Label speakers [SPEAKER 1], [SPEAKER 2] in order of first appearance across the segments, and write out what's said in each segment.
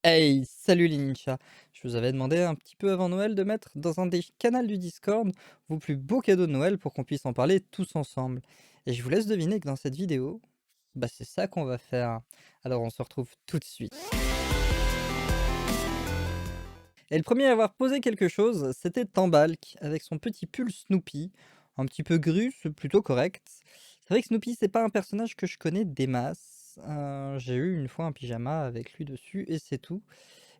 [SPEAKER 1] Hey, salut les ninjas! Je vous avais demandé un petit peu avant Noël de mettre dans un des canals du Discord vos plus beaux cadeaux de Noël pour qu'on puisse en parler tous ensemble. Et je vous laisse deviner que dans cette vidéo, bah c'est ça qu'on va faire. Alors on se retrouve tout de suite. Et le premier à avoir posé quelque chose, c'était Tambalk, avec son petit pull Snoopy, un petit peu gru, c'est plutôt correct. C'est vrai que Snoopy, c'est pas un personnage que je connais des masses. J'ai eu une fois un pyjama avec lui dessus et c'est tout.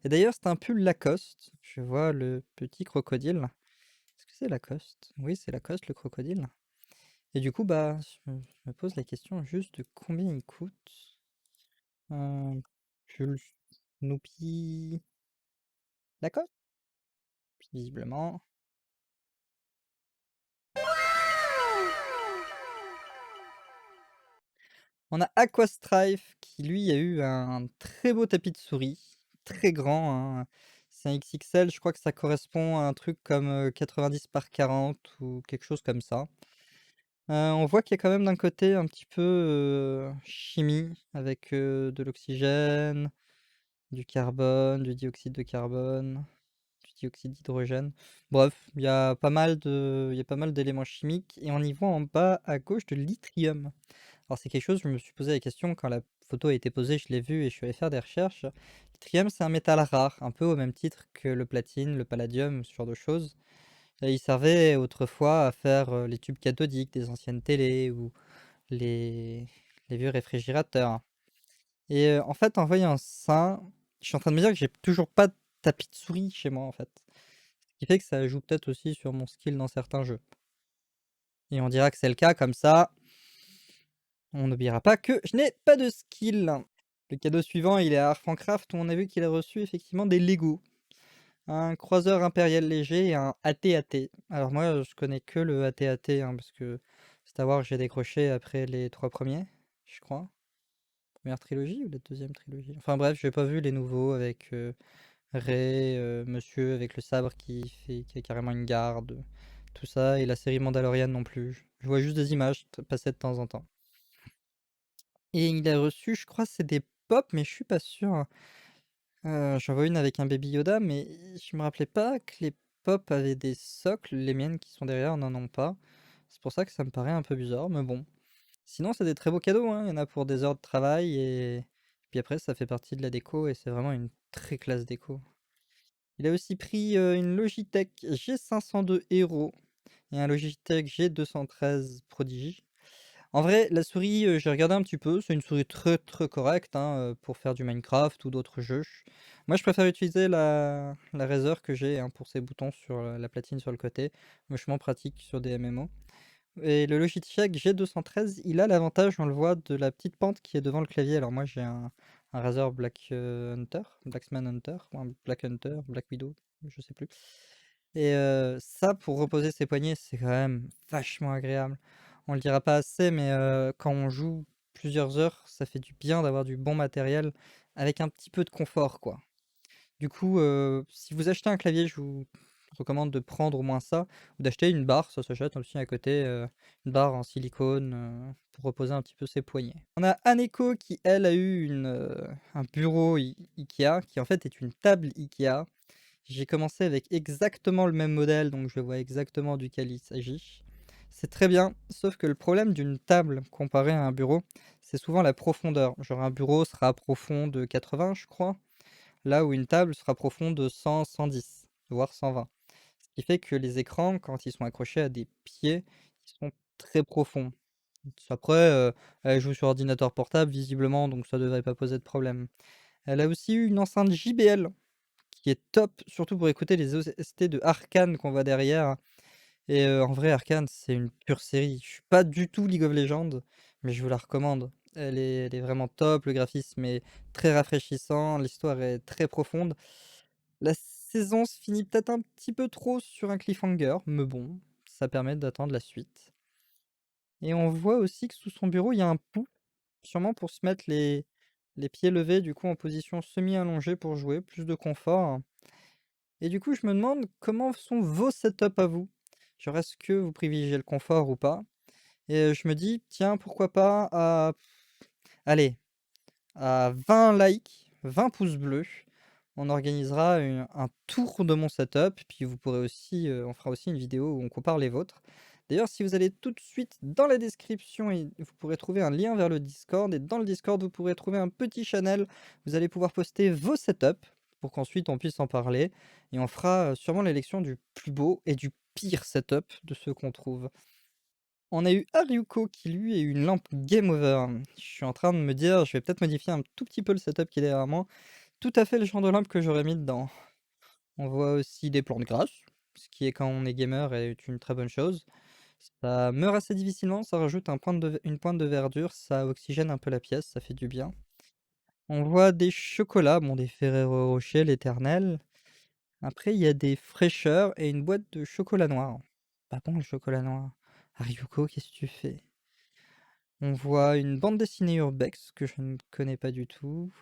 [SPEAKER 1] Et d'ailleurs, c'est un pull Lacoste. Je vois le petit crocodile. Est-ce que c'est Lacoste? Oui, c'est Lacoste, le crocodile. Et du coup, bah, je me pose la question juste de combien il coûte. Un pull Snoopy Lacoste, visiblement. On a Aquastrife qui, lui, a eu un très beau tapis de souris, très grand, hein. C'est un XXL, je crois que ça correspond à un truc comme 90 par 40 ou quelque chose comme ça. On voit qu'il y a quand même d'un côté un petit peu, chimie avec, de l'oxygène, du carbone, du dioxyde de carbone, du dioxyde d'hydrogène. Bref, il y a pas mal d'éléments chimiques et on y voit en bas à gauche de l'yttrium. Alors c'est quelque chose, je me suis posé la question quand la photo a été posée, je l'ai vu et je suis allé faire des recherches. L'yttrium, c'est un métal rare, un peu au même titre que le platine, le palladium, ce genre de choses. Et il servait autrefois à faire, les tubes cathodiques des anciennes télés ou les les vieux réfrigérateurs. Et en fait, en voyant ça, je suis en train de me dire que j'ai toujours pas de tapis de souris chez moi, en fait. Ce qui fait que ça joue peut-être aussi sur mon skill dans certains jeux. Et on dira que c'est le cas, comme ça, on n'oubliera pas que je n'ai pas de skill. Le cadeau suivant, il est à Arfancraft où on a vu qu'il a reçu effectivement des Lego. Un croiseur impérial léger et un AT-AT. Alors moi, je connais que le AT-AT, hein, parce que Star Wars, j'ai décroché après les 3 premiers, je crois. Première trilogie ou la deuxième trilogie? Enfin bref, j'ai pas vu les nouveaux avec, Rey, monsieur avec le sabre qui a carrément une garde, tout ça et la série Mandalorian non plus. Je vois juste des images passer de temps en temps. Et il a reçu, je crois c'est des pop, mais je suis pas sûr. J'en vois une avec un Baby Yoda, mais je me rappelais pas que les pop avaient des socles, les miennes qui sont derrière n'en ont pas. C'est pour ça que ça me paraît un peu bizarre, mais bon. Sinon, c'est des très beaux cadeaux, hein, il y en a pour des heures de travail et puis après ça fait partie de la déco et c'est vraiment une très classe déco. Il a aussi pris, une Logitech G502 Hero et un Logitech G213 Prodigy. En vrai, la souris, j'ai regardé un petit peu, c'est une souris très, très correcte, hein, pour faire du Minecraft ou d'autres jeux. Moi, je préfère utiliser la Razer que j'ai, hein, pour ses boutons sur, la platine sur le côté. Vachement pratique sur des MMO et le Logitech G213, il a l'avantage, on le voit, de la petite pente qui est devant le clavier. Alors moi, j'ai un Razer Black, Hunter, Blacksman Hunter ou un Black Hunter, Black Widow, je sais plus et ça, pour reposer ses poignets, c'est quand même vachement agréable. On le dira pas assez, mais quand on joue plusieurs heures, ça fait du bien d'avoir du bon matériel avec un petit peu de confort, quoi. Du coup, si vous achetez un clavier, je vous recommande de prendre au moins ça ou d'acheter une barre, ça s'achète aussi à côté, une barre en silicone, pour reposer un petit peu ses poignets. On a Aneko qui, elle, a eu un bureau IKEA qui, en fait, est une table IKEA. J'ai commencé avec exactement le même modèle, donc je vois exactement duquel il s'agit. C'est très bien, sauf que le problème d'une table comparé à un bureau, c'est souvent la profondeur. Genre un bureau sera profond de 80, je crois, là où une table sera profonde de 100, 110, voire 120. Ce qui fait que les écrans, quand ils sont accrochés à des pieds, ils sont très profonds. Après, elle joue sur ordinateur portable visiblement, donc ça devrait pas poser de problème. Elle a aussi eu une enceinte JBL qui est top, surtout pour écouter les OST de Arcane qu'on voit derrière et en vrai Arcane, c'est une pure série. Je suis pas du tout League of Legends, mais je vous la recommande. Elle est vraiment top, le graphisme est très rafraîchissant, l'histoire est très profonde. La saison se finit peut-être un petit peu trop sur un cliffhanger, mais bon, ça permet d'attendre la suite et on voit aussi que sous son bureau, il y a un pouf, sûrement pour se mettre les pieds levés, du coup, en position semi-allongée pour jouer, plus de confort. Et du coup, je me demande comment sont vos setups à vous? Genre, est-ce que vous privilégiez le confort ou pas? Et je me dis: «Tiens, pourquoi pas allez, à 20 likes, 20 pouces bleus, on organisera un tour de mon setup, puis vous pourrez aussi, on fera aussi une vidéo où on compare les vôtres. D'ailleurs, si vous allez tout de suite dans la description, vous pourrez trouver un lien vers le Discord et dans le Discord, vous pourrez trouver un petit channel. Vous allez pouvoir poster vos setups pour qu'ensuite on puisse en parler et on fera, sûrement l'élection du plus beau et du pire setup de ceux qu'on trouve. On a eu Haruko qui lui a eu une lampe Game Over. Je suis en train de me dire: «Je vais peut-être modifier un tout petit peu le setup qui est derrière moi». Tout à fait le genre de lampe que j'aurais mis dedans. On voit aussi des plantes grasses, ce qui est quand on est gamer est une très bonne chose. Ça meurt assez difficilement, ça rajoute une pointe de verdure, ça oxygène un peu la pièce, ça fait du bien. On voit des chocolats, bon des Ferrero Rocher, l'éternel. Après il y a des fraîcheurs et une boîte de chocolat noir. Pas bon le chocolat noir. Ryuko, qu'est-ce que tu fais? On voit une bande dessinée Urbex que je ne connais pas du tout.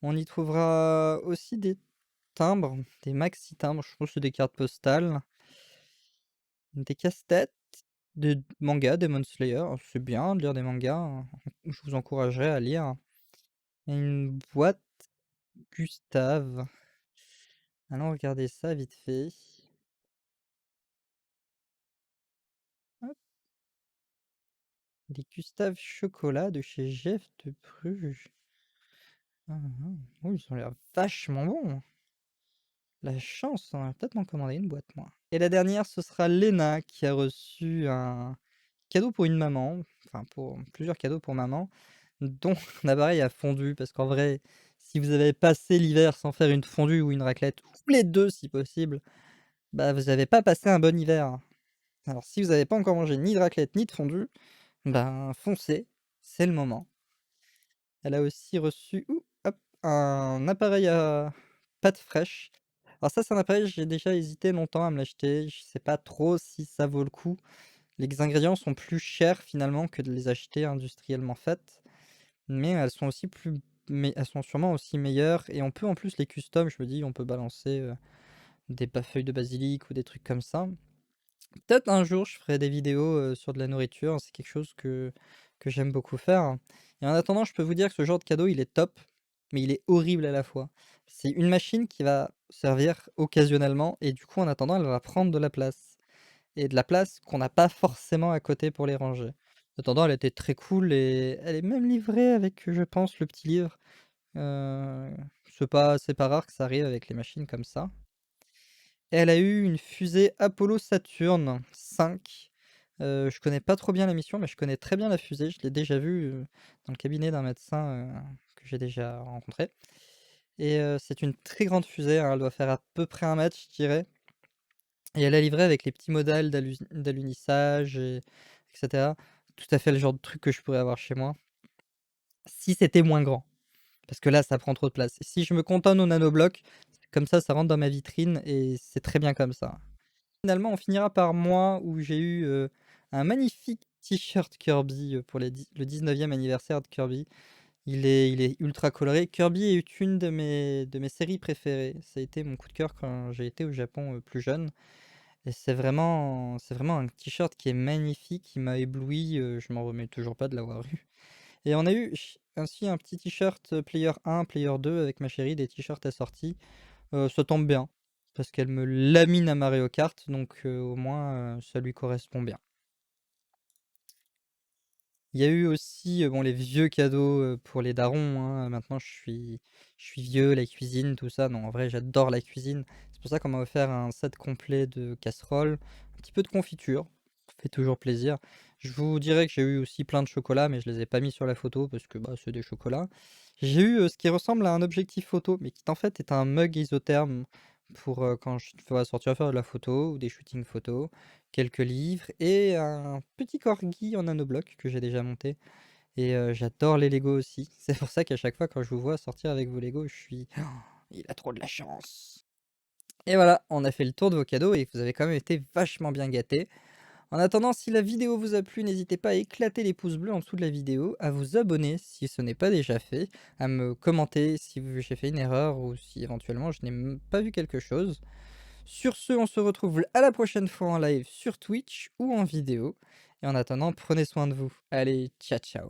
[SPEAKER 1] On y trouvera aussi des timbres, des maxi timbres, je pense que c'est des cartes postales, des casse-têtes, des mangas, Demon Slayer, c'est bien de lire des mangas, hein, je vous encouragerais à lire. Et une boîte Gustave. Allons regarder ça vite fait. Hop, des Gustave chocolat de chez Jeff de Bruges. Ah, ah. Oh, ils ont l'air vachement bons. La chance, on va peut-être m'en commander une boîte, moi. Et la dernière, ce sera Léna qui a reçu un cadeau pour une maman, enfin pour plusieurs cadeaux pour maman, dont un appareil à fondue. Parce qu'en vrai, si vous avez passé l'hiver sans faire une fondue ou une raclette, ou les deux si possible, bah vous avez pas passé un bon hiver. Alors si vous avez pas encore mangé ni de raclette ni de fondue, ben foncez, c'est le moment. Elle a aussi reçu, hop, un appareil à pâte fraîche. Alors ça, c'est un appareil, j'ai déjà hésité longtemps à me l'acheter. Je sais pas trop si ça vaut le coup. Les ingrédients sont plus chers finalement que de les acheter industriellement faites, mais elles sont aussi mais elles sont sûrement aussi meilleures et on peut en plus les custom. Je me dis, on peut balancer feuilles de basilic ou des trucs comme ça. Peut-être un jour, je ferai des vidéos sur de la nourriture. C'est quelque chose que j'aime beaucoup faire. Et en attendant, je peux vous dire que ce genre de cadeau, il est top, mais il est horrible à la fois. C'est une machine qui va servir occasionnellement et du coup, en attendant, elle va prendre de la place. Et de la place qu'on n'a pas forcément à côté pour les ranger. En attendant, elle était très cool et elle est même livrée avec, je pense, le petit livre. Heu, c'est pas rare que ça arrive avec les machines comme ça. Et elle a eu une fusée Apollo Saturn 5. Je connais pas trop bien la mission, mais je connais très bien la fusée. Je l'ai déjà vue, dans le cabinet d'un médecin, que j'ai déjà rencontré. Et c'est une très grande fusée, hein, elle doit faire à peu près 1 mètre, je dirais. Et elle est livrée avec les petits modèles d'alunissage et tout à fait le genre de truc que je pourrais avoir chez moi, si c'était moins grand. Parce que là, ça prend trop de place. Si je me cantonne au nanobloc, comme ça rentre dans ma vitrine et c'est très bien comme ça. Finalement, on finira par moi où j'ai eu, un magnifique t-shirt Kirby, pour le 19e anniversaire de Kirby. Il est ultra coloré. Kirby est une de mes séries préférées. Ça a été mon coup de cœur quand j'ai été au Japon, plus jeune. Et c'est vraiment un t-shirt qui est magnifique, qui m'a ébloui, je m'en remets toujours pas de l'avoir eu. Et on a eu ainsi un petit t-shirt, Player 1, Player 2 avec ma chérie, des t-shirts assortis. Ça tombe bien, parce qu'elle me lamine à Mario Kart, donc au moins, ça lui correspond bien. Il y a eu aussi, bon les vieux cadeaux, pour les darons, hein, maintenant je suis vieux, la cuisine, tout ça. Non, en vrai, j'adore la cuisine. C'est pour ça qu'on m'a offert un set complet de casseroles, un petit peu de confiture, ça fait toujours plaisir. Je vous dirais que j'ai eu aussi plein de chocolats, mais je les ai pas mis sur la photo parce que, bah, c'est des chocolats. J'ai eu, ce qui ressemble à un objectif photo, mais qui en fait est un mug isotherme pour, quand je dois sortir faire de la photo ou des shootings photos, quelques livres et un petit corgi en nanobloc que j'ai déjà monté et j'adore les Lego aussi. C'est pour ça qu'à chaque fois quand je vous vois sortir avec vos Lego, je suis: «Oh, il a trop de la chance!» Et voilà, on a fait le tour de vos cadeaux et vous avez quand même été vachement bien gâtés. En attendant, si la vidéo vous a plu, n'hésitez pas à éclater les pouces bleus en dessous de la vidéo, à vous abonner si ce n'est pas déjà fait, à me commenter si j'ai fait une erreur ou si éventuellement je n'ai pas vu quelque chose. Sur ce, on se retrouve à la prochaine fois en live sur Twitch ou en vidéo. Et en attendant, prenez soin de vous. Allez, ciao ciao.